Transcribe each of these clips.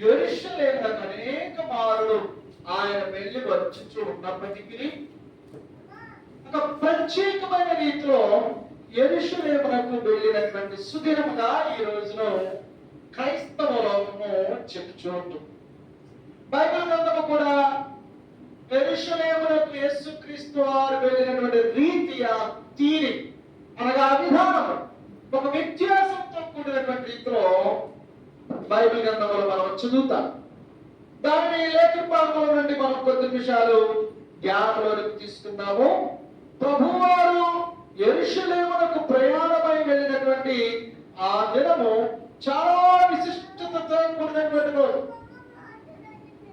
యెరూషలేమునకు అనేక మారులు ఆయన వెళ్ళి వచ్చుచూ ఉన్నప్పటికీ ఒక ప్రత్యేకమైన రీతిలో యెరూషలేమునకు వెళ్ళినటువంటి సుదినముగా ఈ రోజులో క్రైస్తవ లోకము చెప్పుచూ ఉంటుంది. బైబిల్ గ్రంథము కూడా యెరూషలేమునకు యేసుక్రీస్తు వారు వెళ్ళినటువంటి రీతి, తీరి అనగా విధానం ఒక వ్యత్యాసంతో కూడినటువంటి రీతిలో బైబిల్ గ్రంథంలో మనం చదువుతాం. దానిని లేఖన భాగంలో నుండి మనం కొద్ది నిమిషాలు ధ్యానంలోకి తీసుకున్నాము. ప్రభువారు యెరూషలేమునకు ప్రయాణమై వెళ్ళినటువంటి ఆ దినము చాలా విశిష్టతతో కూడినటువంటి రోజు,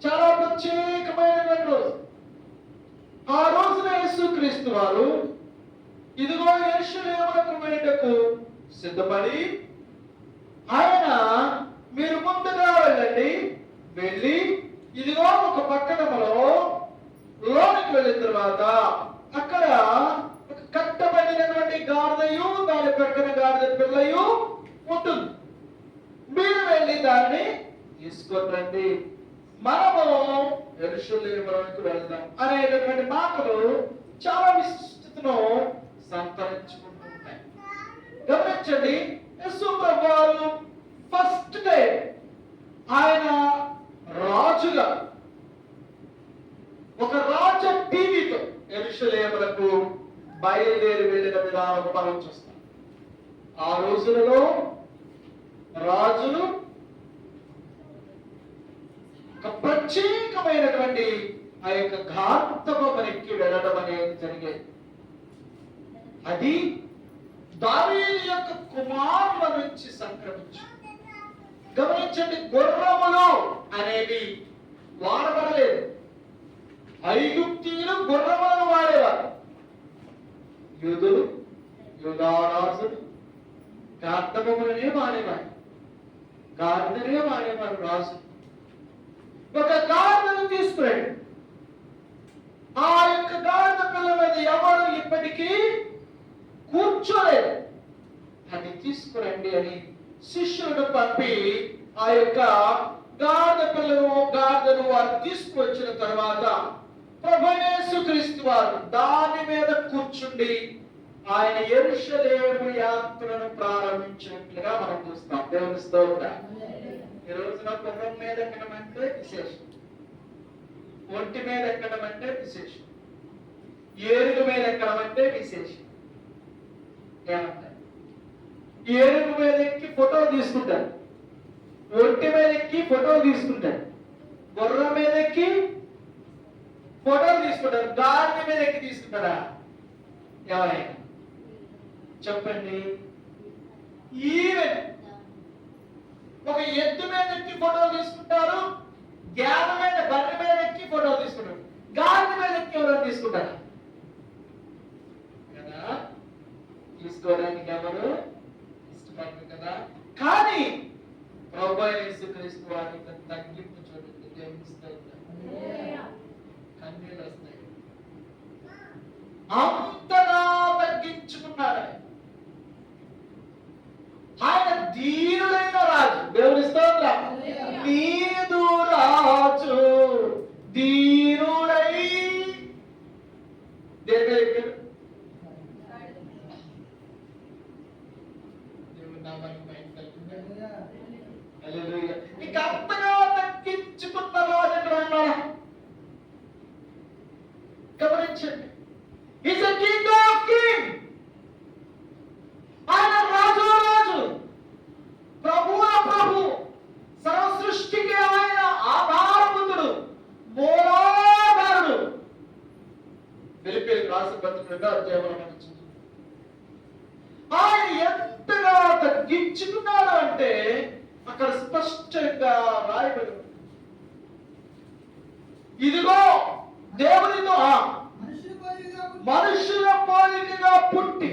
చాలా ప్రత్యేకమైనటువంటి రోజు. ఆ రోజున యేసుక్రీస్తు వారు ఇదిగో యెరూషలేమునకు వెళ్ళటకు సిద్ధపడి ఆయన మీరు ముందుగా వెళ్ళండి, వెళ్ళి ఇదిగో ఒక పట్టణంలో లోనికి వెళ్ళిన తర్వాత అక్కడ ఒక కట్టబడినటువంటి గాడిదయు దాని ప్రక్కన గాడిద పిల్లయు ఉంటుంది, మీరు వెళ్ళి దాన్ని తీసుకొని రండి, మనము యెరూషలేమునకు వెళ్దాం అనేటటువంటి మాటలు చాలా విశిష్టతను సంతరించుకుంటూ ఉంటాయి. గమనించండి, యేసు ప్రభువారు ఫస్ట్ డే ఆయన రాజుగా ఒక రాజ టీవీతో యెరూషలేమునకు బయలుదేరి వెళ్ళిన విధానం మనం చూస్తాం. ఆ రోజులలో రాజులు ఒక ప్రత్యేకమైనటువంటి ఆ యొక్క ఘాతపనికి వెళ్ళడం అనేది జరిగేది. అది దావీదు యొక్క కుమారుల నుంచి సంక్రమించి. గమనించండి, గుర్రములు అనేవి వాడబడలేదు. ఐగుప్తీయులు గుర్రములను వాడేవారు. యూదులు, యూదారాజులు గార్ధబొమ్మలనే వాడేవారు, గాడిదనే వాడేవారు రాజు. ఒక గాడిదను తీసుకురండి, ఆ యొక్క గాడిద పిల్ల మీద ఎవరు ఇప్పటికీ కూర్చోలేదు, అది తీసుకురండి అని శిష్యులను పంపి ఆ యొక్క గాడిదను వారు తీసుకువచ్చిన తర్వాత ప్రభువైన యేసుక్రీస్తు వారు దాని మీద కూర్చుండి ఆయన యెరూషలేము యాత్రను ప్రారంభించినట్లుగా మనం చూస్తాం. దేవుని స్తోత్రం. ఈ రోజున గుర్రం మీద ఎక్కడం అంటే విశేషం, ఒంటి మీద ఎక్కడం అంటే విశేషం, ఏనుగు మీద ఎక్కడం అంటే విశేషం. ఏమంటారు? ఏనుగు మీద ఎక్కి ఫోటో తీసుకుంటారు, ఒంటి మీద ఎక్కి ఫోటో తీసుకుంటారు, గుర్రం మీద ఎక్కి ఫోటోలు తీసుకుంటారు, గాడిద మీద ఎక్కి తీసుకుంటారా? ఎవరైనా చెప్పండి. ఈవెన్ ఒక ఎద్దు మీద ఎక్కి ఫోటోలు తీసుకుంటారు, గేద మీద బర్రె మీద ఎక్కి ఫోటోలు తీసుకుంటారు, గాడిద మీద ఎక్కి ఎవరైనా తీసుకుంటారా? కదా, తీసుకోవడానికి ఎవరు ఇష్టపడరు కదా. కానీ ప్రభువైన యేసుక్రీస్తు వారి తగ్గింపు చూడండి, దేవుని కన్నీళ్ళు వస్తాయి. అంతగా తగ్గించుకున్నాడు ఆయన. దీనుడైన రాజు, దేవుని స్తోత్రం. నీదు రాజు దీనుడై దేవుడు ఇక అంతగా తగ్గించుకున్న రాజు ఎక్కడ ఉన్నాడా? గమనించండి, is a king of king. ఆయన రాజు రాజు, ప్రభువుల ప్రభు, సర్వ సృష్టికి ఆయన ఆధారభూతుడు, మూలాధారుడు. ఫిలిప్పీయులకు రాసిన పత్రిక అధ్యాయంలో ఆయన ఎంతగా తగ్గించుకున్నాడు అంటే అక్కడ స్పష్టంగా రాయబడి, ఇదిగో దేవునితో మనుషుల పోలికగా పుట్టి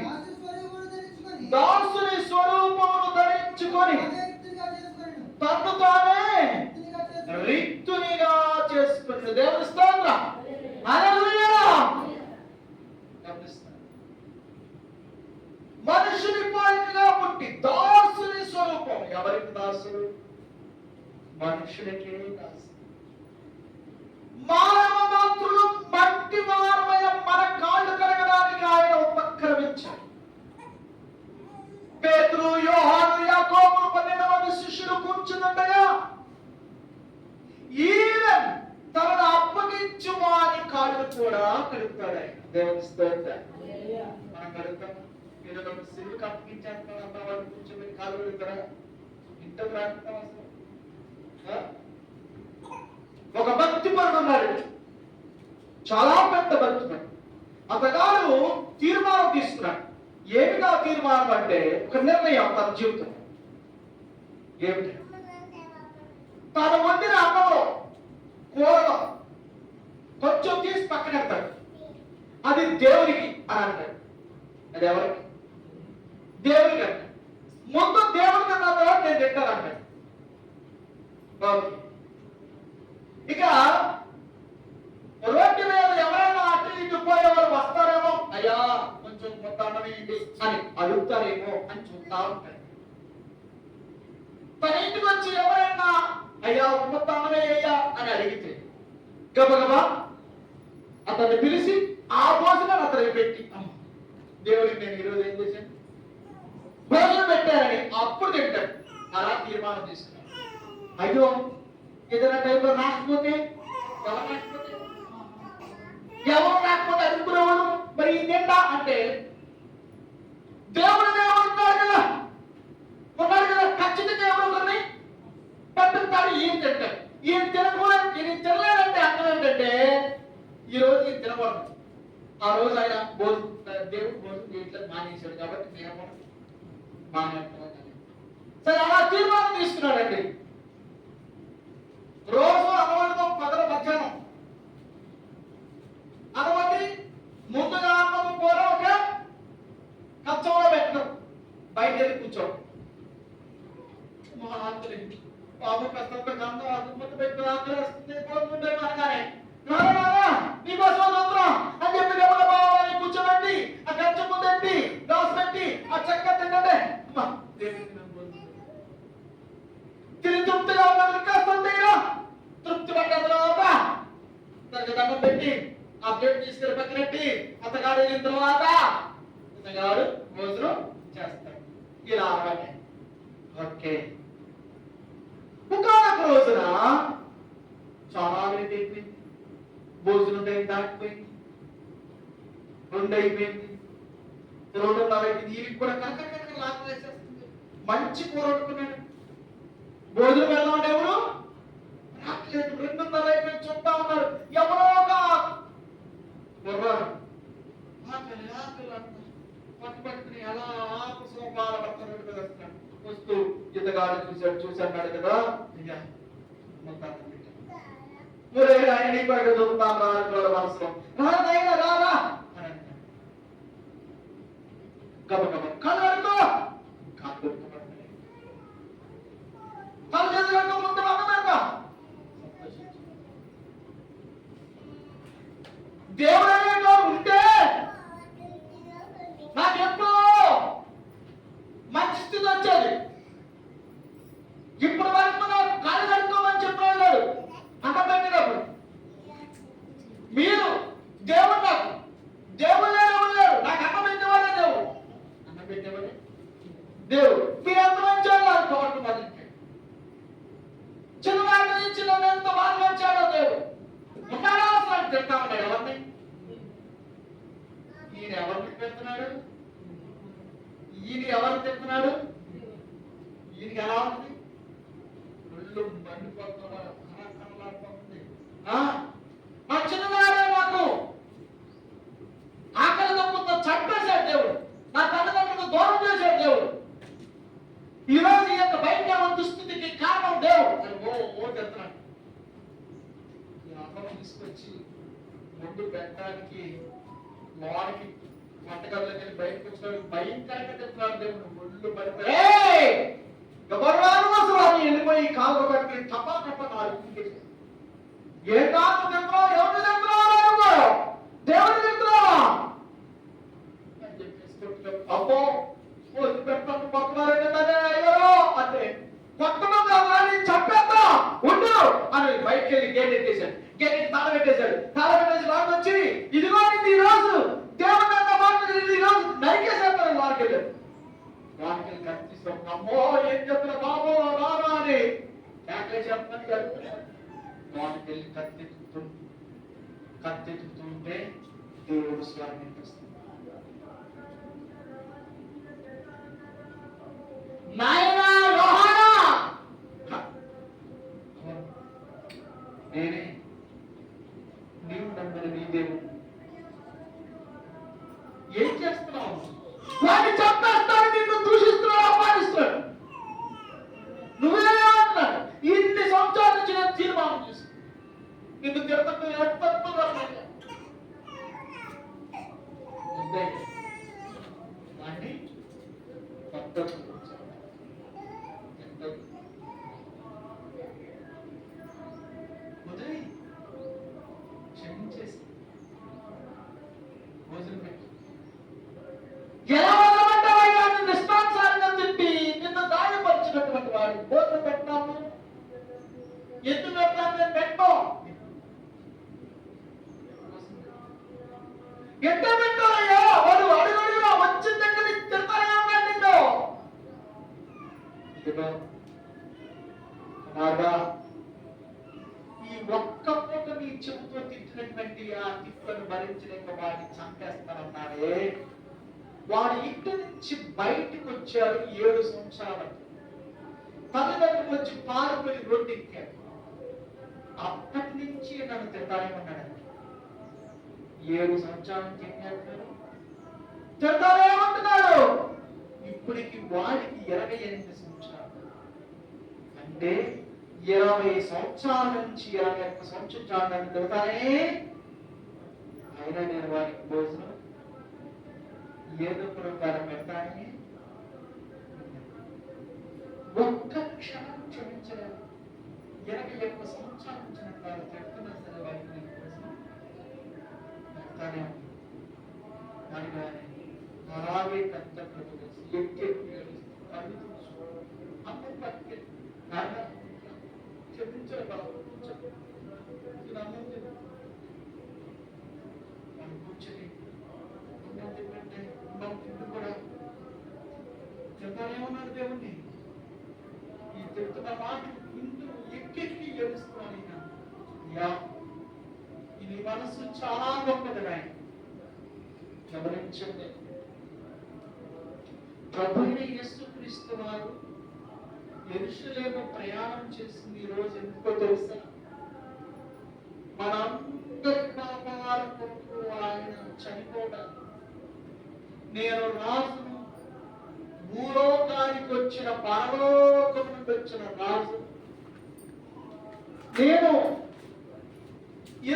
దాసుని స్వరూపమును ధరించుకొని తన్ను తానే రిక్తునిగా చేసుకున్నాడు. దేవుని స్తోత్రం. హల్లెలూయా. మనుషుని పోలికగా పుట్టి దాసుని స్వరూపం. ఎవరికి దాసుడు? మనుషులకే దాసు. మానవ మాత్రులు మట్టి వారమైన మన కాళ్ళు కడగడానికి ఆయన ఉపక్రమించాడు. పేతురు, యోహాను, యాకోబు 12 మంది శిష్యులు కూర్చుండగా ఈవెన్ తనను అప్పగించు వారి కాళ్ళు కూడా కడుగుతాడు ఆయన. దేవుని స్తోత్రం. మనం కడుగుతాం. పిల్లలు సిల్లుకి అప్పగించేస్తాం అన్న వాళ్ళు కూర్చొని కాళ్ళు కడుగుతారా? ఇంటర్ రాస్తాం అసలు. ఒక భక్తిపరుడు ఉన్నాడు, చాలా పెద్ద భక్తిపరుడు. అతగాడు తీర్మానం తీసుకున్నాడు. ఏమిటా తీర్మానం అంటే ఒక నిర్ణయం తన జీవితం. ఏమిటి? తాను వండిన అన్నంలో కూరలో కొంచెం తీసి పక్కన పెడతాడు. అది దేవునికి అని అంటాడు. అది ఎవరికి? దేవునికి అంటాడు. ముందు దేవునికి అన్న తర్వాత నేను తింటాను అంటాడు. ఇక రోడ్డు మీద ఎవరైనా అటు ఇటు పోయేవారు వస్తారేమో, అయ్యా కొంచెం కొత్త అన్నమేయండి అని అడుగుతారేమో అని చూస్తా ఉంటాడు. తన ఇంటికి వచ్చి ఎవరైనా అయ్యా కొత్త అన్నమేయ్యా అని అడిగితే గబగబా అతన్ని పిలిచి ఆ భోజనాన్ని అతనికి పెట్టి, దేవుడికి నేను ఈరోజు ఏం చేశాను, భోజనం పెట్టారని అప్పుడు తింటాడు. అలా తీర్మానం తీసుకున్నాడు. అయ్యో ఏదైనా టైంలో రాకపోతే ఎవరు రాకపోతే అనుకునేవాడు మరి తింటా అంటే దేవుడు ఉన్నాడు కదా ఖచ్చితంగా ఎవరు కొన్ని పట్టుతాడు. ఈయన తింటాడు. ఈయన తినకూడదు. ఈయన తినలేదంటే అర్థం ఏంటంటే ఈరోజు ఈయన తినకూడదు. ఆ రోజు ఆయన దేవుడు భోజనం చేయట్లేదు మానేశాడు కాబట్టి మేము మానేస్తాం. సరే అలా తీర్మానం తీసుకున్నాడండి. రోజు అన్నవాడితో పదల మధ్యాహ్నం అన్నవాడి ముందుగా అన్నము కూర ఒక కచ్చంలో పెట్టడం, బయట వెళ్ళి కూర్చోవడం. బాబు కష్టంతో కన్నా అదుపుతో పెట్టి ఆకలిస్తుంది పోతుంటే అనగానే నీకోసం వస్తున్నాం అని చెప్పి బాబాని కూర్చోబెట్టి ఆ కచ్చం ముందండి దోశ పెట్టి ఆ చెక్క తింటే తిరిగి తృప్తిగా ఉన్నది కాస్తుంది. తృప్తి పడ్డ తర్వాత దానికి దండం పెట్టి ఆ ప్లేట్ తీసుకెళ్ళి పక్కనెట్టి అతగాడు వెళ్ళిన తర్వాత అతగాడు భోజనం చేస్తాడు. ఇలా అలాగే ఓకే. ఒకనొక రోజున చాలా లేట్ అయిపోయింది. భోజనం టైం దాటిపోయింది. 2 అయిపోయింది. 2:30 అయిపోయింది. వీరికి కూడా కనక లాభం వేసేస్తుంది. మంచి కూర వండుకున్నాడు. భోజనం వెళ్దామంటే ఎవరు రాట్లేదు. 2:30 అయిపోయింది. చూస్తా ఉన్నారు. ఎవరో ఒక పట్టుకుని ఎలా సోపాల పక్కన వస్తూ ఇతగాడు చూశాడు కదా ఆయన నీ పక్క చూపుతాను రా మనసులో రాదైనా రారా అని అంటాడు. గబగబ కళ్ళతో కళ్ళు ముందు అన్నమాట దేవుడు అనేటో ఉంటే నాకెప్పుడో మంచి స్థితి వచ్చేది. ఇప్పుడు వరకు నాకు కాళ్ళు కట్టుకోమని చెప్పాడు అన్నం పెట్టినప్పుడు. మీరు దేవుడు నాకు దేవుడు లేడు నాకు అన్నం పెట్టేవాడే దేవుడు. అన్నం పెట్టేవాడే దేవుడు. మీరు ఎంత మంచివాడు అనుకోవట్టు మరి చిన్నవాడి నుంచి నన్ను ఎంత బాగా వచ్చాడో దేవుడు. ఉన్నాడా అసలు తింటామన్నాడు. ఎవరిని? ఈయన ఎవరిని పెడుతున్నాడు? ఈయన ఎవరు తింటున్నాడు? ఈయనకి ఎలా ఉంది? ఒళ్ళు మండిపోతున్నారు. మా చిన్నవాడే నాకు ఆకలి దప్పుతో చంపేశాడు దేవుడు. నా తల్లిదండ్రులకు దూరం చేశాడు దేవుడు. ఈ రోజు ఈ యొక్క బయట దుస్థితికి కారణం దేవుడు. ఓ తింటున్నాడు. అన్నం తీసుకొచ్చి ముందు పెట్టడానికి లోనికి వంటగదిలోకి వెళ్ళి బయటకు వచ్చినాడు. భయంకరంగా తింటున్నాడు దేవుడు. ఒళ్ళు పడిపోయి వెళ్ళిపోయి కాలు పట్టుకుని తప్ప తప్ప నాలుగు ఏ కాలు తింటున్నావు? ఎవరు తింటున్నావు? దేవుడు తింటున్నావా అని చెప్పేసి అబ్బో పెట్టడం కొత్తవారంటే అయ్యో అంటే కొత్త మంది చంపేద్దాం బయటకు వెళ్ళి గేట్ ఎట్టేశాడు. గేట్ తాళం పెట్టేశాడు. తాళం పెట్టేసి వాడికి వచ్చి ఇదిగో నిన్ను ఈ రోజు దేవుడు అన్న మాట ఈ రోజు నరికేసేస్తాను వాడికి వెళ్ళాడు. వాడికి వెళ్ళి కనిపిస్తాం, అమ్మో ఏం చెప్తున్నా బాబో రారా అని కేకలేసేస్తాను. వాడికి వెళ్ళి కత్తెత్తుతుంటే దేవుడు స్వరం వినిపిస్తుంది. నాయనా యోహానా, నేనే నీవు నమ్మిన నీ దేవుడు. ఏం చేస్తున్నావు? వాడిని చంపేస్తాడు, నిన్ను దూషిస్తున్నాడు, అపమానిస్తున్నాడు. నువ్వేమంటున్నాడు? ఇన్ని సంవత్సరాల నుంచి నేను తీర్మానం చేస్తాను నిన్ను తిరుపతి వాడిని ఉదయ్ క్షమించేసి భోజనం పెట్టి ఎలా వదలమంటావయ్యా? నిన్ను ఇష్టానుసారంగా తిట్టి నిన్ను గాయపరిచినటువంటి వాడు భోజనం పెట్టాము. ఎందుకు పెట్టాను? నేను పెట్టాం ఎంత పెట్టాలయ్యా? వాడు అడుగుడుగునా వచ్చిన దగ్గర నుంచి తిడతానే ఉన్నాడు నిన్ను. ఈ ఒక్క పూట నీ చెప్పుతో తిట్టినటువంటి ఆ తిప్పులను భరించలేక వాడిని చంపేస్తానన్నాడే. వాడు ఇంటి నుంచి బయటకు వచ్చారు 7 సంవత్సరాలకు. తల్లిదండ్రులు వచ్చి పారిపోయి రోడ్డు ఎక్కారు. అప్పటి నుంచి నన్ను తిడతానే ఉన్నాడు. 7 సంవత్సరాల నుంచి ఏం చేస్తారు? తిడతానేమంటున్నాడు. ఇప్పటికి వాడికి 28 సంవత్సరాలు. అంటే 20 సంవత్సరాల నుంచి 21 సంవత్సరాలు నన్ను తిడతానే. అయినా నేను వాడికి భోజనం ఏదో ప్రకారం పెడతానే. ఒక్క క్షణం క్షమించలేదు. 21 సంవత్సరాల నుంచి నన్ను తిడుతున్నా సరే వాడికి పెడతానే. అలాగే పెద్ద ఎక్కి అమ్మ పట్టుకెళ్ళి చెప్పించారు బాబు కూర్చొని చెప్పంటే తింటూ కూడా చెప్తానే ఉన్నారు దేవుణ్ణి. ఈ తిరుగుతున్న మాటలు ఇంటూ ఎక్కెక్కి ఏడుస్తున్నాను. ఇది మనసు చాలా గొప్పది. ఆయన గమనించండి, ప్రభువైన యేసుక్రీస్తు వారు యెరూషలేము ప్రయాణం చేసింది ఈ రోజు ఎందుకో తెలుసా? మనందరి పాపాల కొరకు ఆయన చనిపోవడానికి. నేను రాజును, భూలోకానికి వచ్చిన పరలోకం నుండి వచ్చిన రాజు. నేను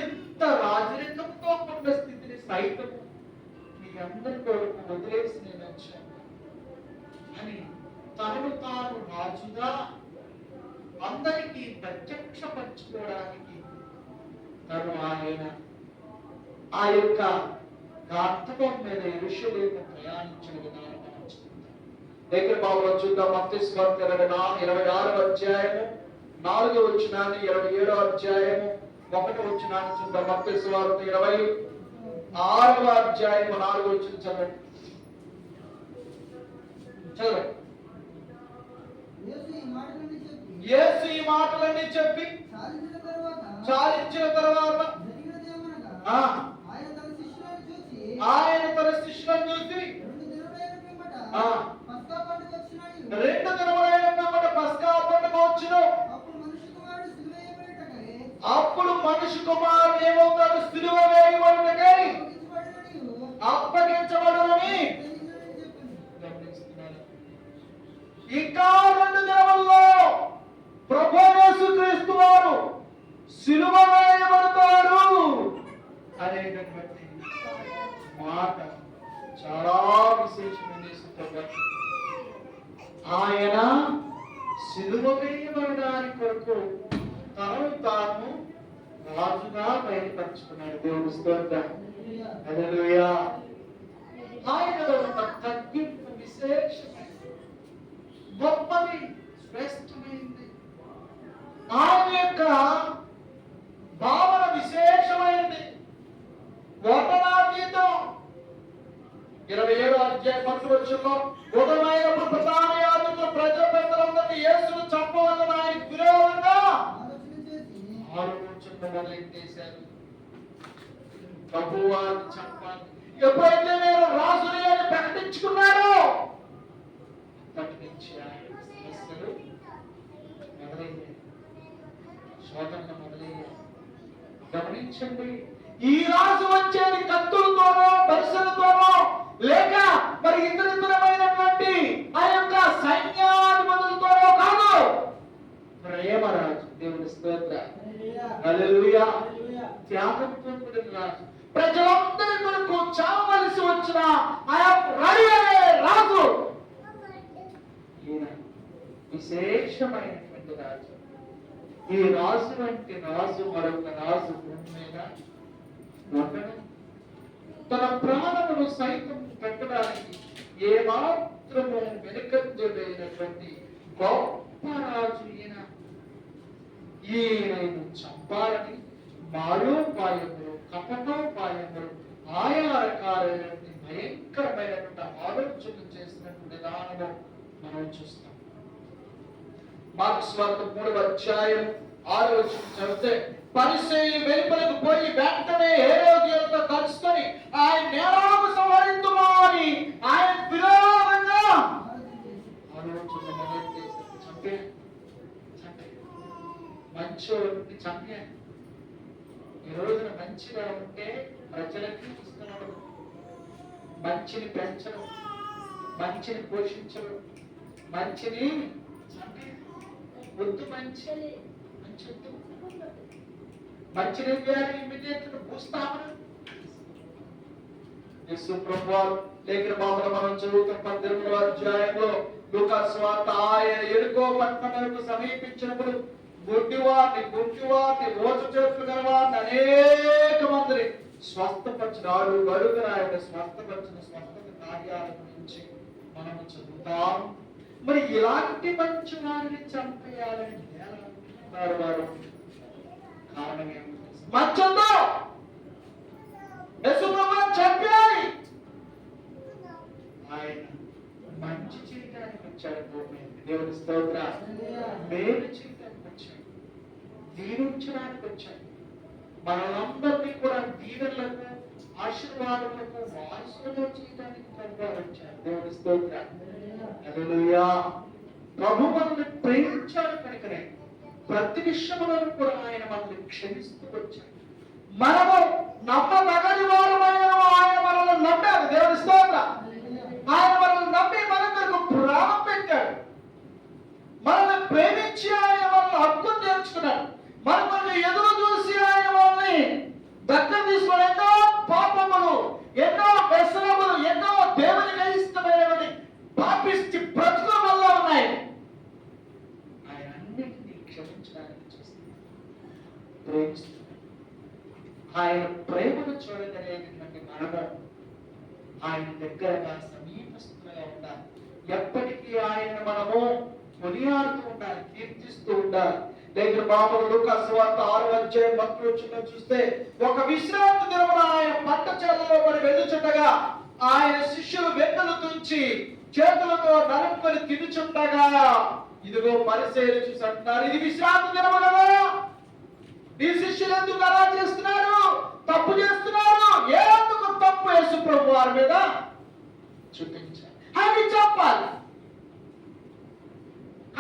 ఎంత రాజరికంతో ఉన్న స్థితిని సైతం మీ అందరి కొరకు వదిలేసి నేను వచ్చాను అని తనను తాను రాజుగా అందరికీ ప్రత్యక్షపరచుకోవడానికి తను ఆయన ఆ యొక్క గార్ధకం మీద యెరూషలేము ప్రయాణించిన విధానం మనం చూద్దాం. దగ్గర బాబులో చూద్దాం. మత్తయి సువార్త 26వ అధ్యాయము 4వ వచనాన్ని, 27వ అధ్యాయము 1వ వచనాన్ని చూద్దాం. మత్తయి సువార్త 26వ అధ్యాయము 4వ వచనం చదవండి. చదవండి. యేసు ఈ మాటలన్నీ చెప్పి చాలించిన తర్వాత ఆయన తన శిష్యులను చూసి 2 దినములైన పిమ్మట పస్కా పండుగ వచ్చును. అప్పుడు మనిషి కుమారుడు ఏమవుతాడు? సిలువ వేయబడుటకై అప్పగించబడునని. ఇంకా 2 దినముల్లో ప్రభువైన యేసుక్రీస్తు వారు సిలువ వేయబడతాడు అనేటటువంటి మాట చాలా విశేషమైన. ఆయన సిలువ వేయబడడానికి కొరకు తనను తాను రాజుగా బయలుపరుచుకున్నాడు. దేవుని స్తోత్రం. హల్లెలూయా. ఆయనలో ఉన్న తగ్గింపు విశేషమైనది, గొప్పది, శ్రేష్టమైనది. ఆయన యొక్క అధ్యాయం 10 ఉదయమైనప్పుడు ప్రధాన యాజకులు ప్రజల పెద్దలందరినీ యేసును చంపవలన ఆయనకు విరోధంగా ఆలోచన మొదలెట్టేశారు. ప్రభువాన్ని చంపాలి. ఎప్పుడైతే నేను రాజుని అని ప్రకటించుకున్నాడో అప్పటి నుంచి ఆయన సమస్యలు మొదలయ్యాయి, శోధనలు మొదలయ్యాయి. గమనించండి, ఈ రాజు వచ్చేది కత్తులతోనో పరిసరతోనో లేక మరి ఇతరితరమైనటువంటి ఆ యొక్క సైన్యాధిపతులతోనో కాదు, ప్రేమరాజు. దేవుని స్తోత్రం. హల్లెలూయా. త్యాగంతో కూడిన రాజు. ప్రజలందరి కొరకు చావవలసి వచ్చిన ఆ రవి అనే రాజు ఈయన విశేషమైనటువంటి రాజు. ఈ రాజు వంటి రాజు మరొక రాజు భూమి మీద ఉండడం, తన ప్రాణమును సైతం పెట్టడానికి ఏమాత్రము వెనుకంజలేనటువంటి గొప్ప రాజు ఈయన. ఈయనను చంపాలని మాయోపాయములు, కపటోపాయములు, ఆయా రకాలైనటువంటి భయంకరమైనటువంటి ఆలోచనలు చేసినటువంటి విధానము మనం చూస్తాం. మార్కు సువార్త 3వ అధ్యాయం 6వ వచనం చదివితే, పరిసయ్యులు వెలుపలకు పోయి వెంటనే హేరోదియలతో కలుసుకొని ఆయన నేరాకు సంహరించుమా అని ఆయన విరోధంగా ఆలోచన మొదలెట్టేశారు. చంపే మంచోడిని చంపే. ఈ రోజున మంచిగా ఉంటే ప్రజలకి ఇస్తున్నాడు, మంచిని పెంచడం, మంచిని పోషించడం, మంచిని చంపే. వద్దు మంచి వద్దు. మంచిని చేయాలి, ఇమ్మీడియట్ భూస్థాపన. యేసు ప్రభువారు లేఖన భాగంలో మనం చదువుతున్న 18వ అధ్యాయంలో లూకా సువార్త, ఆయన యెరికో పట్టణమునకు సమీపించినప్పుడు గుడ్డివారిని, మోచు చేతులు గలవారిని అనేక మందిని స్వస్థపరిచిన అడుగున ఆయన స్వస్థపరిచిన స్వస్థత కార్యాల గురించి మనం చదువుతాం. మరి ఇలాంటి మంచి వారిని చంపేయాలని ఎలా అనుకుంటున్నారు వారు? కారణం ఏమిటి? మంచంతో చంపేయాలి. ఆయన మంచి చేయడానికి వచ్చాడు భూమి. దేవుని స్తోత్రం. మేలు చేయడానికి వచ్చాడు, దీవించడానికి వచ్చాడు. మనందరినీ కూడా దీవెనలకు, ఆశీర్వాదములకు వారసులుగా చేయడానికి ప్రభువు వచ్చాడు. దేవుని స్తోత్రం. హల్లెలూయా. ప్రభు మనల్ని ప్రేమించాడు కనుకనే ప్రతి విషయంలో కూడా ఆయన మనల్ని క్షమిస్తూ వచ్చాడు. మనము నమ్మదగని వారమైన ఆయన మనల్ని నమ్మాడు. దేవుని స్తోత్రం. ఆయన మనల్ని నమ్మి మన కొరకు ప్రాణం పెట్టాడు. మనల్ని ప్రేమించి ఆయన మనల్ని హక్కును తెచ్చుకున్నాడు. మనల్ని ఎదురు చూసి ఆయన మనల్ని దగ్గర తీసుకుని ఎన్నో పాపములు, ఎన్నో వ్యసనములు, ఎన్నో దేవునికి అయిష్టమైనటువంటి పాపిష్టి బ్రతుకుల వల్ల ఉన్నాయి. ఆయన అన్నిటినీ క్షమించడానికి చూస్తున్నాడు, ప్రేమిస్తున్నాడు. ఆయన ప్రేమను చూడగలిగినటువంటి మనము ఆయన దగ్గరగా సమీపస్తులుగా ఉండాలి. ఎప్పటికీ ఆయన మనము కొనియాడుతూ ఉండాలి, కీర్తిస్తూ ఉండాలి. లేఖన భాగంలో లూకా సువార్త 6వ అధ్యాయం 1వ వచనం చూస్తే, ఒక విశ్రాంతి దినమున ఆయన పంట చేలలో పడి వెళ్తుండగా ఆయన శిష్యులు వెన్నులు తుంచి చేతులతో నలుపుకొని తినుచుండగా, ఇదిగో పరిసయ్యులు చూసి అంటున్నారు, ఇది విశ్రాంతి దినము కదా, ఈ శిష్యులు ఎందుకు అలా చేస్తున్నారు, తప్పు చేస్తున్నారు. ఎందుకు తప్పు యేసు ప్రభు వారి మీద చూపించాలి, ఆయన చెప్పాలి.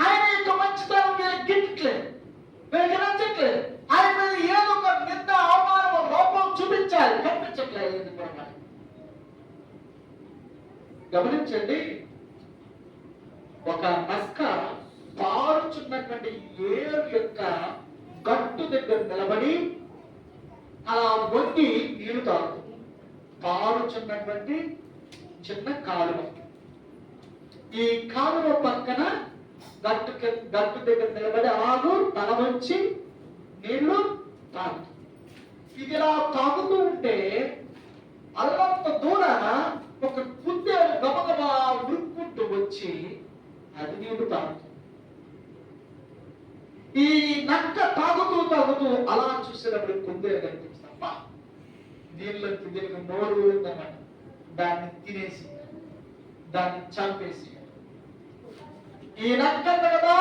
ఆయన యొక్క మంచితనం వీళ్ళకి గిట్టట్లేదు, వీళ్ళకి నచ్చట్లేదు. ఆయన మీద ఏదో ఒక నింద, అవమానం, లోపం చూపించాలి, కనిపించట్లేదు. గమనించండి, ఒక నక్క పారుచున్నటువంటి ఏరు యొక్క గట్టు దగ్గర నిలబడి అలా వంగి నీళ్లు తాగుతుంది. పారుచున్నటువంటి చిన్న కాలువ, ఈ కాలువ పక్కన గట్టు దగ్గర నిలబడి అలాగూ తల వంచి నీళ్లు తాగుతుంది. ఇది ఇలా తాగుతూ ఉంటే అల్లంత దూరాన ఒక కుందేలు గబగబా ఉరుక్కుంటూ వచ్చి అది నీళ్లు తాగుతుంది. ఈ నక్క తాగుతూ అలా చూసేటప్పుడు కుందేలు కనిపిస్తుంది. అబ్బా, దీనికి నోరు ఉందన్నమాట, దాన్ని తినేసి దాన్ని చంపేసి ఈ నక్కంట కదా,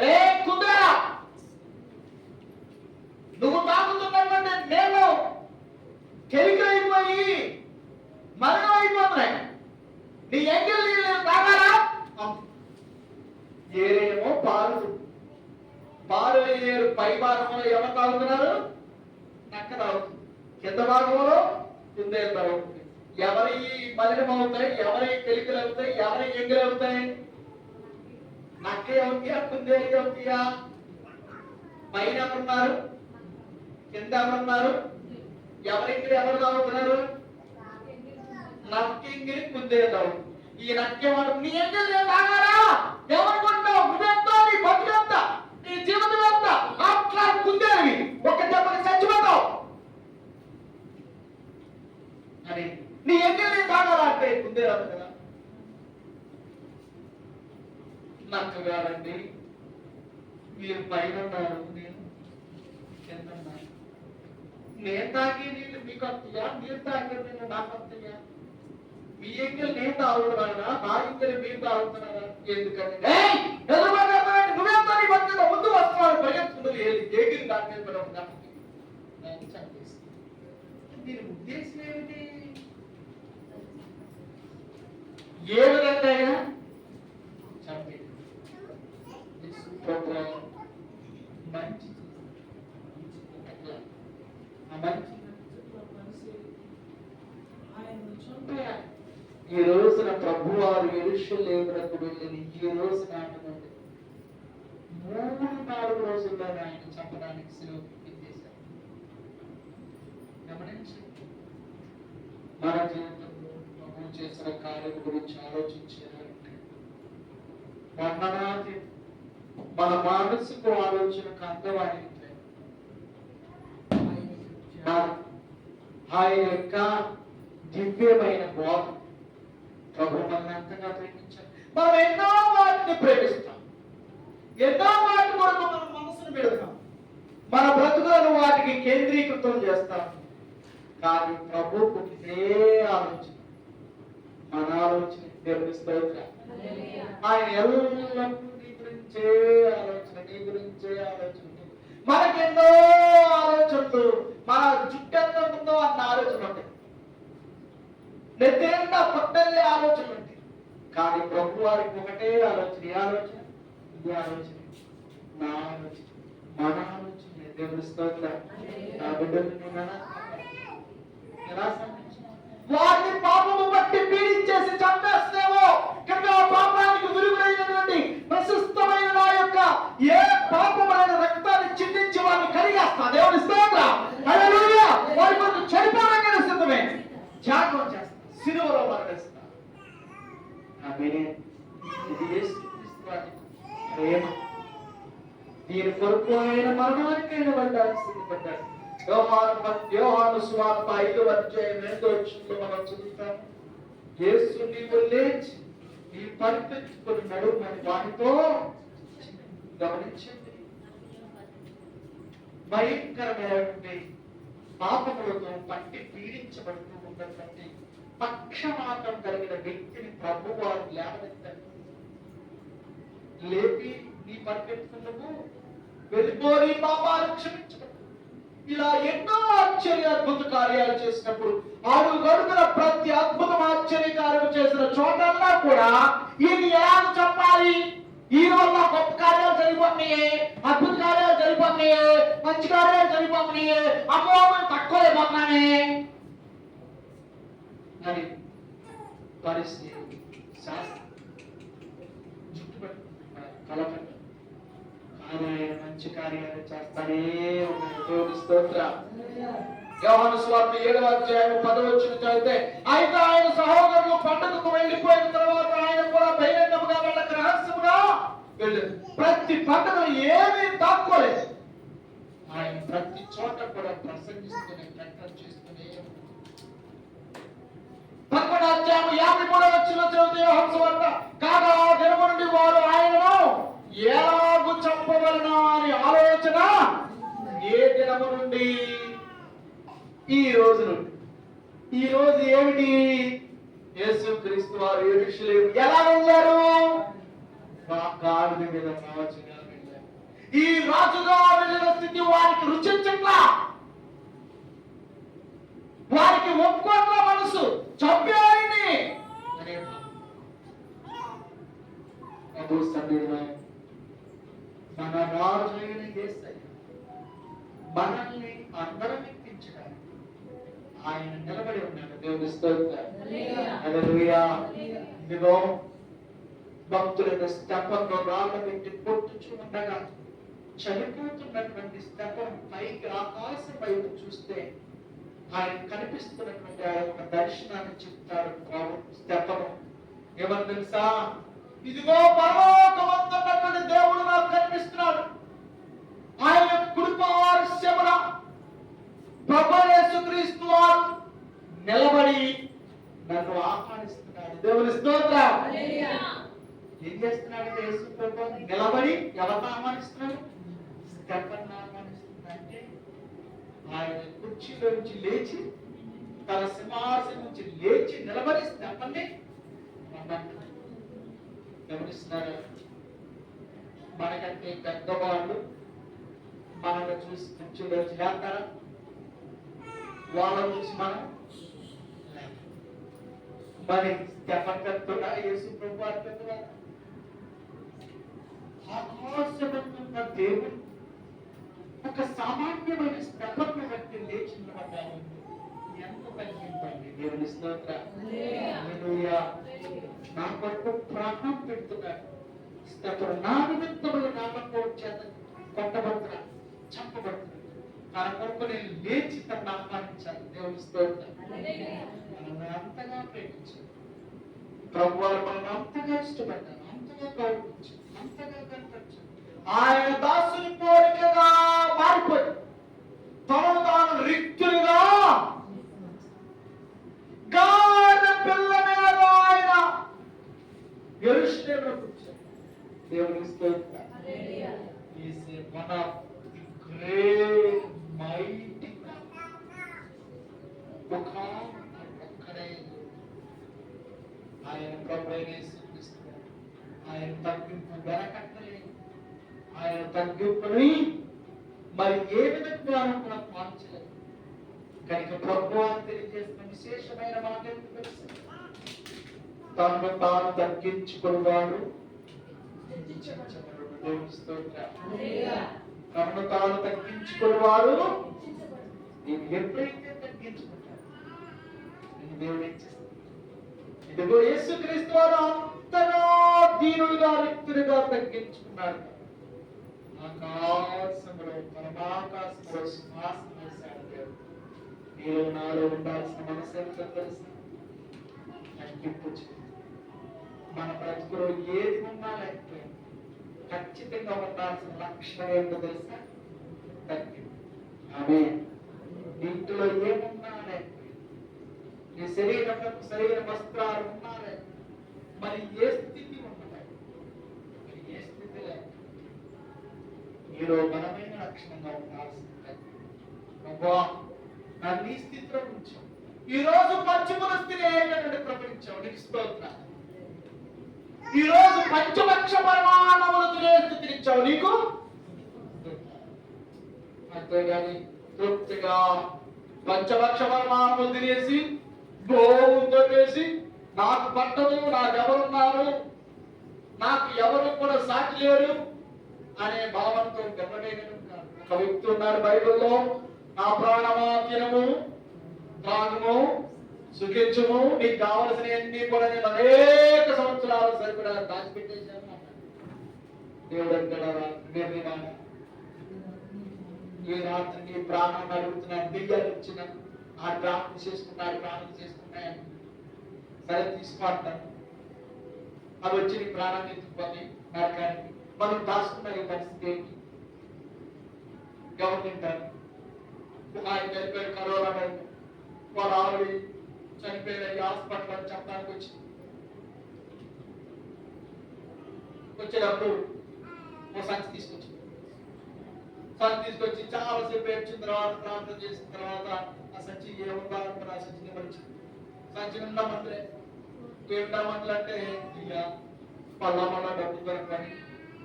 ఏ కుందేరా నువ్వు తాగుతున్నటువంటి నేను కెలికలైపోయి మరణం అయిపోతున్నాయి, నీ ఎంగిల్ నీళ్ళు తాగారా? ఏరేమో పాలు ఏరు పై భాగంలో ఎవరు తాగుతున్నారు? నక్క తాగుతుంది. కింద భాగంలో కుందేలు తాగుతుంది. ఎవరి మలినం అవుతాయి, ఎవరి కెలికలు అవుతాయి, ఎవరి ఎంగిలు అవుతాయి? నక్కే అవుతాయా, కుందేలు అవుతాయా? పైన ఎవరున్నారు, కింద ఎవరున్నారు? ఎవరింగిలి ఎవరు తాగుతున్నారు? నక్కింగిలి కుందేలు తాగుతుంది. ఈ నక్కేవాడు నీ ఎంగిలి నేను తాగారా? ఎవరుకుంటావు? నువ్వెంత, నీ బతుకెంత, నీ జీవితం ఎంత? అట్లా కుందేవి ఒక దెబ్బకి చచ్చిపోతావు అని నీ ఎంగిలి నేను తాగారా అంటే కుందేలు కదా. నక్కగారండి, మీరు పైన ఉన్నారు, నేను కింద ఉన్నాను. నేను తాగే నీళ్ళు మీకు వస్తాయా? మీరు తాగే నీళ్ళు నాకు వస్తాయా? మీ ఎంగిల్ నేను తాగుతున్నానా? నా ఎంగిల్ మీరు తాగుతున్నారా? ఎందుకని నువ్వెంత నీ బతుకుతా ముందు వస్తున్నాడు పరిగెత్తుకుంటూ ఏగిరి దాని మీద చంపేసి దీని ఉద్దేశం ఏమిటి? ఏ విధంగా చంపేది మంచి ఈ రోజున ప్రభు వారు యెరూషలేమునకు వెళ్ళిన ఈ రోజున 3-4 రోజుల్లో ఆయన చంపడానికి సిలువకు ఎక్కించేశారు. గమనించండి, మన జీవితంలో ప్రభు చేసిన కార్యం గురించి ఆలోచించాలంటే వర్ణనాది మన మనసుకు ఆలోచనకు అందమైన ఆయన యొక్క దివ్యమైన బోధ ప్రభు మనల్ని అంతగా ప్రేమించారు. మనం ఎన్నో వాటిని ప్రేమిస్తాం, ఎన్నో వాటి కొరకు మన మనసును పెడతాం, మన బ్రతుకులను వాటికి కేంద్రీకృతం చేస్తాం. కానీ ప్రభువుకు ఇదే ఆలోచన, మన ఆలోచన దేవుని స్తోత్రం. ఆయన ఎల్లప్పుడూ నీ గురించే ఆలోచన, నీ గురించే ఆలోచన. మనకెన్నో ఆలోచనలు, మన జుట్టు ఎంత ఉందో అన్న ఆలోచన ఉంటాయి, నెత్తేండా పొట్టల్లే ఆలోచనలు ఉంటాయి. కానీ ప్రభు వారికి ఒకటే ఆలోచన. ఏ ఆలోచన? ఈ ఆలోచన, నా ఆలోచన, మన ఆలోచన. దేవుని స్తోత్రం. నా బిడ్డలు ఎలా వారిని పాపము బట్టి పీడించేసి చంపేస్తేమో కనుక ఆ పాపానికి విరుగుడైనటువంటి ప్రశస్తమైన నా యొక్క ఏ పాపమైన రక్తాన్ని చిందించి వారిని కడిగేస్తా. దేవుని స్తోత్రం. హల్లెలూయా. వారి కొరకు చనిపోవడానికి సిద్ధమే, త్యాగం చేస్తా, సిలువలో మరణిస్తా. ఇది యేసుక్రీస్తు వారి ప్రేమ. దీని కొరకు ఆయన మరణానికి ఆయన వెళ్ళడానికి సిద్ధపడ్డాడు. యోహాను సువార్త 5వ అధ్యాయం 2వ వచనంలో మనం చదువుతాం, యేసు నీవు లేచి నీ పరిపెత్తుకొని నడుమని వానితో. గమనించండి, భయంకరమైనటువంటి పాపములతో పట్టి పీడించబడుతూ ఉన్నటువంటి పక్షవాతం కలిగిన వ్యక్తిని ప్రభు వారు లేవనెత్తారు. లేపి నీ పరిపెత్తుకున్నకు వెళ్ళిపోయి పాపాలు క్షమించబడు. ఇలా ఎన్నో ఆశ్చర్య అద్భుత కార్యాలు చేసినప్పుడు అడుగడుగున ప్రతి అద్భుతం ఆశ్చర్యకార్యం చేసిన చోటల్లా కూడా ఈయన ఎలా చెప్పాలి? ఈ రోజు గొప్ప కార్యాలు జరిగిపోతున్నాయే, అద్భుత కార్యాలు జరిగిపోతున్నాయే, మంచి కార్యాలు జరిగిపోతున్నాయే, అమ్మో తక్కువ అయిపోతున్నానే అని పరిస్థితి జుట్టుపట్టు కలపండి. ఆయన మంచి కార్యాలు చేస్తానే ఉన్నాయి. దేవుని స్తోత్రం. యోహాను సువార్త 7వ అధ్యాయం 10వ వచనం చదివితే, అయితే ఆయన సహోదరులు పండుగకు వెళ్ళిపోయిన తర్వాత ఆయన కూడా బహిరంగంగా వాళ్ళకి రహస్యముగా వెళ్ళారు. ప్రతి పండుగ ఏమీ తక్కువలేదు. ఆయన ప్రతి చోట కూడా ప్రసంగిస్తూనే ప్రకటన చేస్తూనే 11వ అధ్యాయం 53వ వచనం చదివితే యోహాను సువార్త, కాగా దినము నుండి వారు ఆయనను ఎలాగు చంపవలనా అని ఆలోచన. ఏ దినము నుండి? ఈ రోజు నుండి. ఈ రోజు ఏమిటి? యేసుక్రీస్తు వారు యెరూషలేము ఎలా వెళ్ళారు? గాడిద మీద రాజుగా వెళ్ళారు. ఈ రాజుగా వెళ్ళిన స్థితి వారికి రుచించట్లా, వారికి ఒప్పుకోట్ల మనసు, చంపేయాలని అనే ప్రభు సన్నిధిలో మన రాజు అయిన యేసయ్య మనల్ని అందరం ఎక్కించడానికి ఆయన నిలబడి ఉన్నాడు. దేవుని స్తోత్రం. హల్లెలూయా. ఇదిగో భక్తులైన స్తెఫను రాళ్ళ పెట్టి కొట్టుచు ఉండగా చనిపోతున్నటువంటి స్తెఫను పైకి ఆకాశం వైపు చూస్తే ఆయన కనిపిస్తున్నటువంటి ఆ యొక్క దర్శనాన్ని చెప్తాడు స్తెఫను. ఏమని తెలుసా? ఇదిగో పరలోకమందున్నటువంటి దేవుడు నాకు కనిపిస్తున్నాడు. ఆయన కుడిపార్శ్వమున ప్రభువైన యేసుక్రీస్తు వారు నిలబడి నన్ను ఆహ్వానిస్తున్నాడు. దేవుని స్తోత్రం. ఏం చేస్తున్నాడు యేసు ప్రభు? నిలబడి ఎవరిని ఆహ్వానిస్తున్నాడు? స్తెఫను ఆహ్వానిస్తున్నాడు. అంటే ఆయన కుర్చీలోంచి లేచి, తన సింహాసనం నుంచి లేచి నిలబడి స్తెఫన్ని గమనిస్తున్నారు. మనకంటే పెద్దవాళ్ళు మనల్ని చూసి కుర్చీలోంచి లేస్తారా? వాళ్ళని చూసి మనం మరి స్తెఫను పెద్దడా? యేసు ప్రభు వారు పెద్దడా? ఆకాశమందున్న దేవుడు ఒక సామాన్యమైన స్తెఫను బట్టి లేచి నిలబడ్డాడు. ఎంత తగ్గింపండి. దేవుని స్తోత్రం. హల్లెలూయా. నా కొరకు ప్రాణం పెడుతున్నాడు. స్తెఫను నా నిమిత్తములు నామకం చేత కొట్టబడుతున్నాడు, చంపబడుతున్నాడు. తన కొరకు నేను లేచి తనను ఆహ్వానించాలి. దేవుని స్తోత్రం. మనల్ని అంతగా ప్రేమించాడు ప్రభు వారు, మనల్ని అంతగా ఇష్టపడ్డారు, అంతగా గౌరవించారు, అంతగా కనపరిచారు. ఆయన దాసుని పోలికగా మారిపోయి తనను తాను రిక్తులుగా గాడిద పిల్ల మీద ఆయన యెరూషలేములో కూర్చొని దేవుని స్తోత్రం. He is one of the great mighty ఒక్కడే ఆయన ప్రభువైన యేసుక్రీస్తు. ఆయన తగ్గింపు వెనకట్టలేదు. ఆయన తగ్గింపుని మరి ఏ విధంగా కూడా మార్చలేదు. కనుక ప్రభువు తెలియజేసిన విశేషమైన మాట ఏంటో తెలుసు? తనను తాను తగ్గించుకున్నాడు, తనను తాను తగ్గించుకున్నవాడు నేను ఎప్పుడైతే తగ్గించుకుంటాను నేను దేవుడు ఏం చేస్తాను? ఇదిగో యేసుక్రీస్తు వారు అంతగా దీనులుగా వ్యక్తులుగా తగ్గించుకున్నాడు. ఆకాశంలో పరమాకాశంలో సింహాసనం వేశాడు దేవుడు. నీలో నాలో ఉండాల్సిన మనసు ఏంటో తెలుసు? తగ్గింపు. మన బ్రతుకులో ఏది ఉన్నా లేకపోయింది ఖచ్చితంగా ఉండాల్సిన లక్షణం ఏంటో తెలుసా? తగ్గింపు. ఆమేన్. ఇంట్లో ఏమున్నా లేకపోయింది, నీ శరీరంలో శరీర వస్త్రాలు ఉన్నా లేకపోయింది, మరి ఏ స్థితి ఉన్నది, మరి ఏ స్థితి లేదు, మీలో బలమైన లక్షణంగా ఉండాల్సింది. ప్రభువా నన్ను ఈ స్థితిలో ఉంచావు. ఈ రోజు పంచముల స్థితి ఏంటంటే ప్రపంచం నీకు స్తోత్రం. ఈ రోజు పంచలక్ష పరిమాణములు తినే స్థితిని ఇచ్చావు నీకు. అంతేగాని తృప్తిగా పంచలక్ష పరిమాణములు తినేసి గోవుతో వేసి నాకు పట్టదు, నాకెవరున్నారు, నాకు ఎవరు కూడా సాటి లేరు అనే భావంతో గర్వలేని ఒక వ్యక్తి ఉన్నాడు బైబిల్లో. నా ప్రాణమా తినము, త్రాగుము, సుఖించుము, నీకు కావలసినవన్నీ కూడా నేను అనేక సంవత్సరాలు సరిపడా దాచిపెట్టేశాను అన్నాడు. దేవుడు అంటాడా? ఈ రాత్రి నీ ప్రాణాన్ని అడుగుతున్నాను, బియ్యాలు ఇచ్చిన ఆ ప్రాణం చేసుకున్నాడు, ప్రాణం చేసుకున్నాయని సరే తీసుకుంటాను. అవి వచ్చి నీ ప్రాణాన్ని ఎత్తుకొని నరకానికి మనం దాచుకున్న ఈ పరిస్థితి ఏంటి? ఎవరు తింటారు? ఆయన చనిపోయిన కరోనా వాళ్ళ ఆవిడ చనిపోయిన హాస్పిటల్ చెప్పడానికి వచ్చేటప్పుడు ఓ సంచి తీసుకొచ్చి చాలాసేపు ఏడ్చిన తర్వాత ప్రార్థన చేసిన తర్వాత ఆ సంచి ఏముండాలనుకున్న ఆ సంచిని మరిచి సంచి నిండా మంత్రే పేట మందులు అంటే ఇక పళ్ళ డబ్బు దొరకని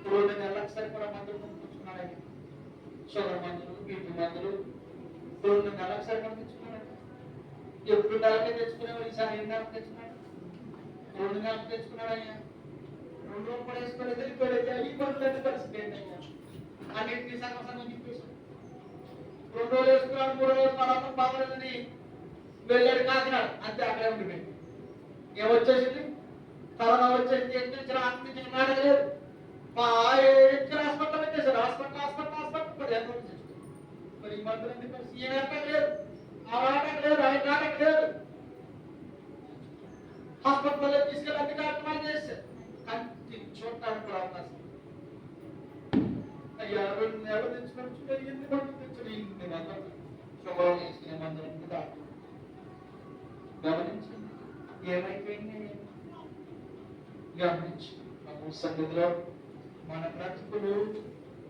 2 నెలలకు సరిపడా మందులు కొనుక్కొచ్చుకున్నాడు ఆయన. షుగర్ మందులు, బీపీ మందులు 2 నెలలకు సరిపడా తెచ్చుకున్నాడు. ఎప్పుడు నెలకే తెచ్చుకునేవాడు, ఈసారి 2 నెలలకు తెచ్చుకున్నాడు. 2 నెలలకు తెచ్చుకున్నాడు అయ్యా. 2 రోజులు కూడా వేసుకొని వెళ్ళిపోయాడు. ఈ పనులు పరిస్థితి ఏంటయ్యా? అన్నింటినీ సగం సగం చెప్పేశాడు. 2 రోజులు వేసుకున్నాడు, 3 రోజులు పడతాం బాగలేదని వెళ్ళాడు కాకినాడ. అంతే అక్కడే ఉండిపోయింది. ఏమొచ్చేసింది? కరోనా వచ్చేసింది. ఎక్కించిన ఆత్మీయ మాడలేదు. మా ఎక్కడ హాస్పిటల్ పెట్టేశారు. హాస్పిటల్ 15 రోజులు చేశారు. మరి ఈ మందులు ఎందుకు కలిసి ఈయన లేదు, ఆ ఆటకు లేదు, ఆయన నాటకు లేదు. హాస్పిటల్లో తీసుకెళ్ళి అన్ని కార్యక్రమాలు చేశారు. కంటి చూడటానికి కూడా అవకాశం. అయ్యా 2 నెలలు తెచ్చుకొని ఎన్ని మందులు తెచ్చుకుని ఇన్ని మందులు షుగర్ వేసుకునే మందులు డాక్టర్ గమనించండి. ఏమైపోయింది? గమనించి ప్రభు సన్నిధిలో మన బ్రతుకులు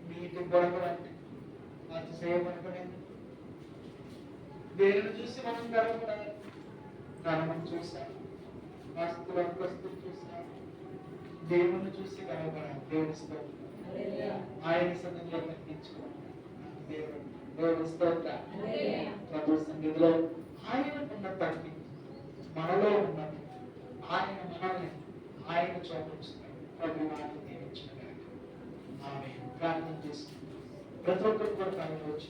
నీటి గొడవలంటే అతిశయపడకూడదు. దేనిని చూసి మనం గర్వపడాలి? ధనమును చూసాం, ఆస్తులు అంతస్తులు చూసాం, దేవుని చూసి గర్వపడాలి. దేవుని స్తోత్రం. ఆయన సన్నిధిలో కనిపించుకోవాలి. దేవుని స్తోత్రం. ప్రభు సన్నిధిలో ఆయనకున్న తగ్గి మనలో ఉన్నది ఆయన మనల్ని ఆయన చూపించుతాడు. ప్రభు వారిని దీవించిన ఆమె ప్రార్థన చేసుకుంటాం. ప్రతి ఒక్కరు కూడా తనలో వచ్చి